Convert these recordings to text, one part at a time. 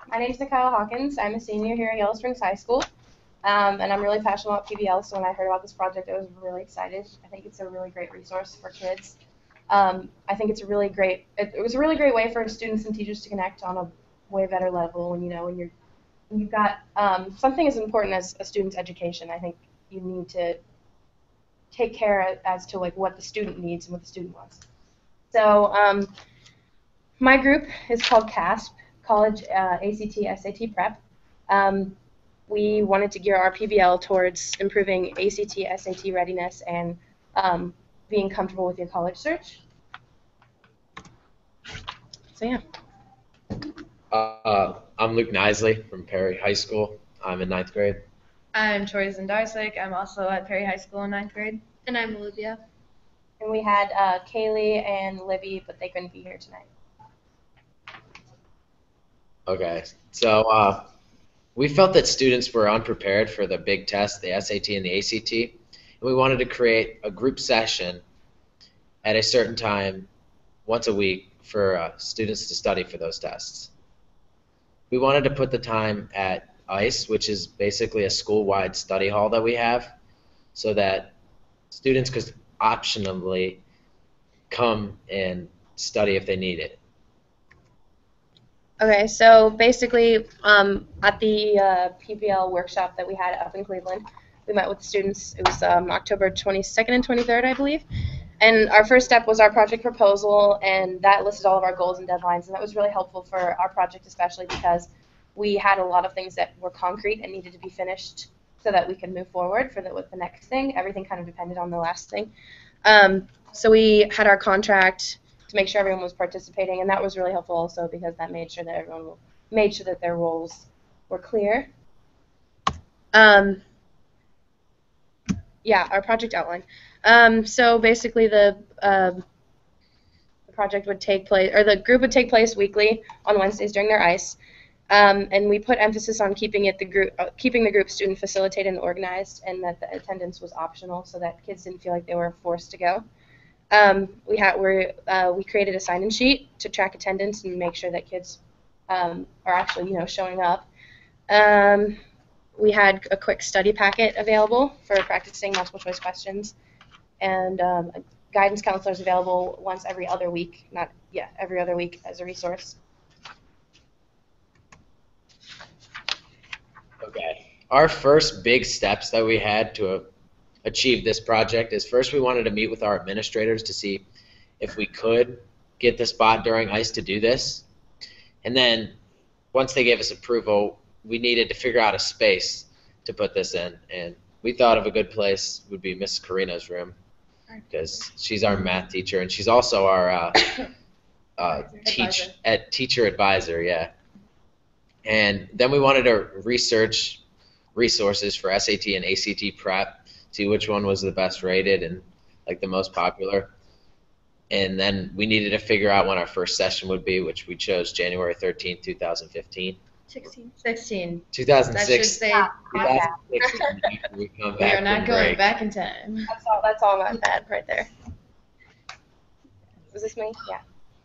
My name is Nikyle Hawkins. I'm a senior here at Yellow Springs High School, and I'm really passionate about PBL. So when I heard about this project, I was really excited. I think it's a really great resource for kids. I think it's a really great. It was a really great way for students and teachers to connect on a way better level. When you've got something as important as a student's education. I think you need to take care as to like what the student needs and what the student wants. So my group is called CASP, College ACT SAT Prep. Um, we wanted to gear our PBL towards improving ACT SAT readiness and being comfortable with your college search. So yeah. I'm Luke Nisley from Perry High School. I'm in ninth grade. I'm Tori Zendarczyk. I'm also at Perry High School in ninth grade. And I'm Olivia. And we had Kaylee and Libby, but they couldn't be here tonight. Okay, so we felt that students were unprepared for the big test, the SAT and the ACT, and we wanted to create a group session at a certain time once a week for students to study for those tests. We wanted to put the time at ICE, which is basically a school-wide study hall that we have, so that students could optionally come and study if they need it. Okay, so basically at the PBL workshop that we had up in Cleveland, we met with the students. It was October 22nd and 23rd, I believe. And our first step was our project proposal, and that listed all of our goals and deadlines. And that was really helpful for our project, especially because we had a lot of things that were concrete and needed to be finished so that we could move forward with the next thing. Everything kind of depended on the last thing. So we had our contract to make sure everyone was participating, and that was really helpful also because that made sure that everyone made sure that their roles were clear. Yeah, our project outline. So basically, the project would take place, or the group would take place weekly on Wednesdays during their ICE, and we put emphasis on keeping the group student facilitated and organized, and that the attendance was optional, so that kids didn't feel like they were forced to go. We created a sign-in sheet to track attendance and make sure that kids are actually showing up. We had a quick study packet available for practicing multiple choice questions, and guidance counselors available once every other week, every other week as a resource. Okay. Our first big steps that we had to achieve this project is first we wanted to meet with our administrators to see if we could get the spot during ICE to do this. And then once they gave us approval, we needed to figure out a space to put this in. And we thought of a good place would be Miss Karina's room because she's our math teacher and she's also our teacher advisor, yeah. And then we wanted to research resources for SAT and ACT prep, see which one was the best rated and like the most popular. And then we needed to figure out when our first session would be, which we chose January 13th, 2015. 16. 2006. That should say 2016. We come we back are not from going break. back in time. That's all my bad right there. Was this me? Yeah.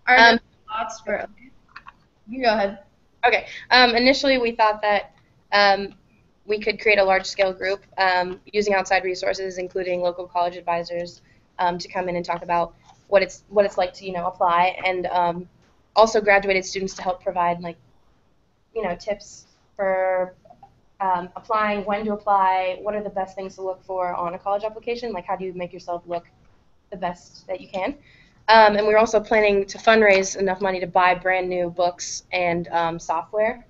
Our thoughts for. You go ahead. Okay. Initially, we thought that we could create a large-scale group using outside resources, including local college advisors, to come in and talk about what it's like to apply, and also graduated students to help provide tips for applying, when to apply, what are the best things to look for on a college application, like how do you make yourself look the best that you can. And we're also planning to fundraise enough money to buy brand new books and software.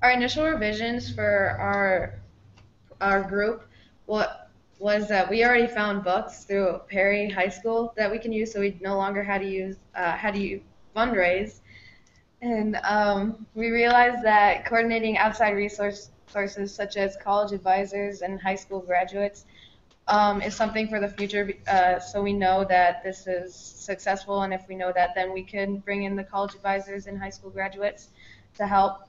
Our initial revisions for our group was that we already found books through Perry High School that we can use, so we no longer had to fundraise. And we realized that coordinating outside resources such as college advisors and high school graduates is something for the future, so we know that this is successful, and if we know that, then we can bring in the college advisors and high school graduates to help.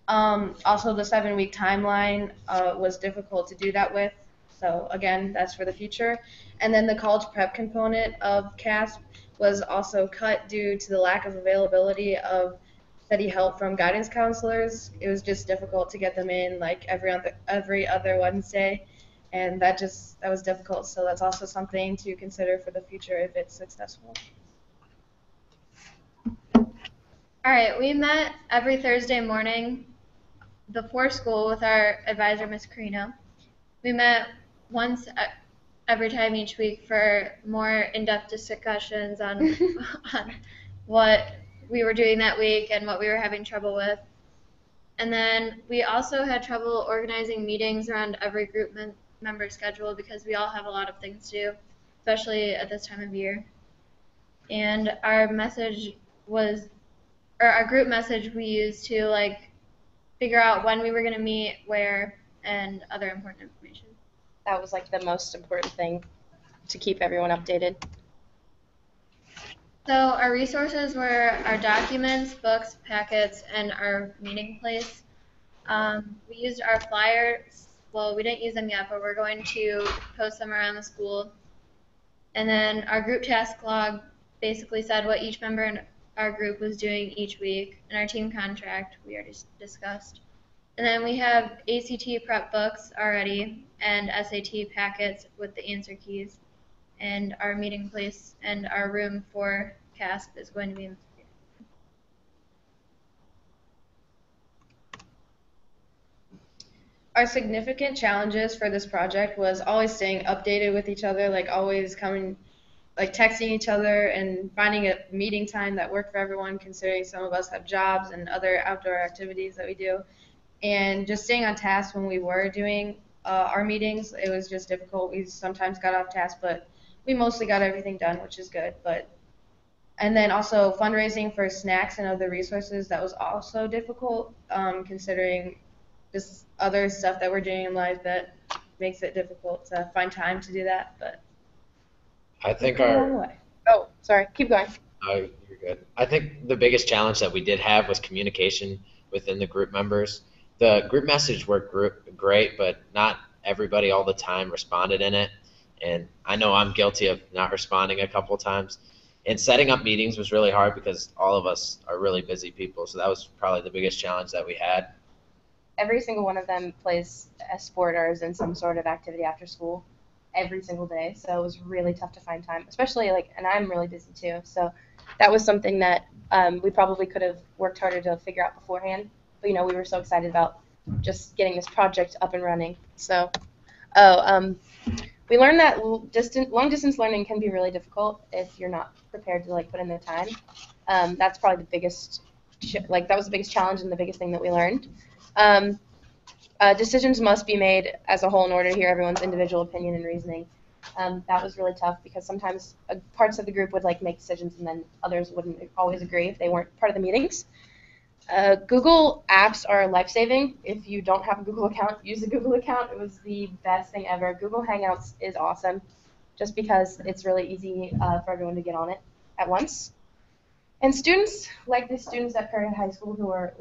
Also, the 7-week timeline was difficult to do that with, so again, that's for the future. And then the college prep component of CASP, was also cut due to the lack of availability of steady help from guidance counselors. It was just difficult to get them in like every other Wednesday, and that was difficult. So that's also something to consider for the future if it's successful. All right, we met every Thursday morning before school with our advisor, Miss Carino. We met once every time each week for more in-depth discussions on what we were doing that week and what we were having trouble with. And then we also had trouble organizing meetings around every group member schedule because we all have a lot of things to do, especially at this time of year. And our group message we used to like figure out when we were going to meet, where, and other important information. That was like the most important thing to keep everyone updated. So our resources were our documents, books, packets, and our meeting place. We used our flyers. Well, we didn't use them yet, but we're going to post them around the school. And then our group task log basically said what each member in our group was doing each week. And our team contract we already discussed. And then we have ACT prep books already and SAT packets with the answer keys. And our meeting place and our room for CASP is going to be in the foyer. Our significant challenges for this project was always staying updated with each other, like always texting each other and finding a meeting time that worked for everyone, considering some of us have jobs and other outdoor activities that we do. And just staying on task when we were doing our meetings, it was just difficult. We sometimes got off task, but we mostly got everything done, which is good. And then also fundraising for snacks and other resources, that was also difficult, considering just other stuff that we're doing in life that makes it difficult to find time to do that. But I think Oh, sorry. Keep going. you're good. I think the biggest challenge that we did have was communication within the group members. The group message worked great, but not everybody all the time responded in it. And I know I'm guilty of not responding a couple times. And setting up meetings was really hard because all of us are really busy people. So that was probably the biggest challenge that we had. Every single one of them plays a sport or is in some sort of activity after school every single day. So it was really tough to find time, especially and I'm really busy too. So that was something that we probably could have worked harder to figure out beforehand. But, we were so excited about just getting this project up and running. So, we learned that long-distance learning can be really difficult if you're not prepared to put in the time. That's probably the biggest, that was the biggest challenge and the biggest thing that we learned. Decisions must be made as a whole in order to hear everyone's individual opinion and reasoning. That was really tough because sometimes parts of the group would make decisions and then others wouldn't always agree if they weren't part of the meetings. Google apps are life-saving. If you don't have a Google account, use a Google account. It was the best thing ever. Google Hangouts is awesome just because it's really easy for everyone to get on it at once. And students, like the students at Prairie High School who are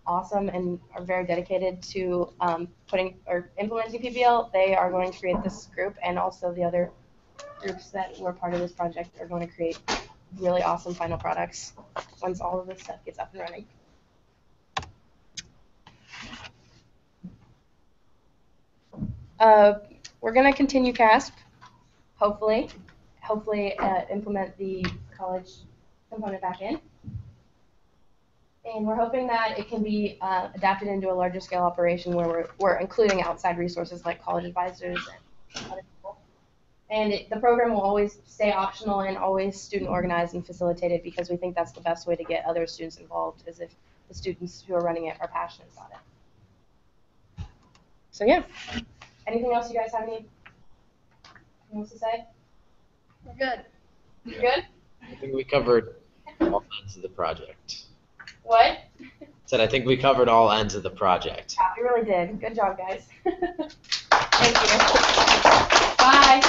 awesome and are very dedicated to implementing PBL, they are going to create this group, and also the other groups that were part of this project are going to create really awesome final products once all of this stuff gets up and running. We're going to continue CASP, hopefully implement the college component back in. And we're hoping that it can be adapted into a larger scale operation where we're including outside resources like college advisors and other people. And the program will always stay optional and always student organized and facilitated because we think that's the best way to get other students involved, is if the students who are running it are passionate about it. So yeah. Anything else you guys have anything else to say? We're good. You good? I think we covered all ends of the project. What? I think we covered all ends of the project. Yeah, we really did. Good job, guys. Thank you. Bye.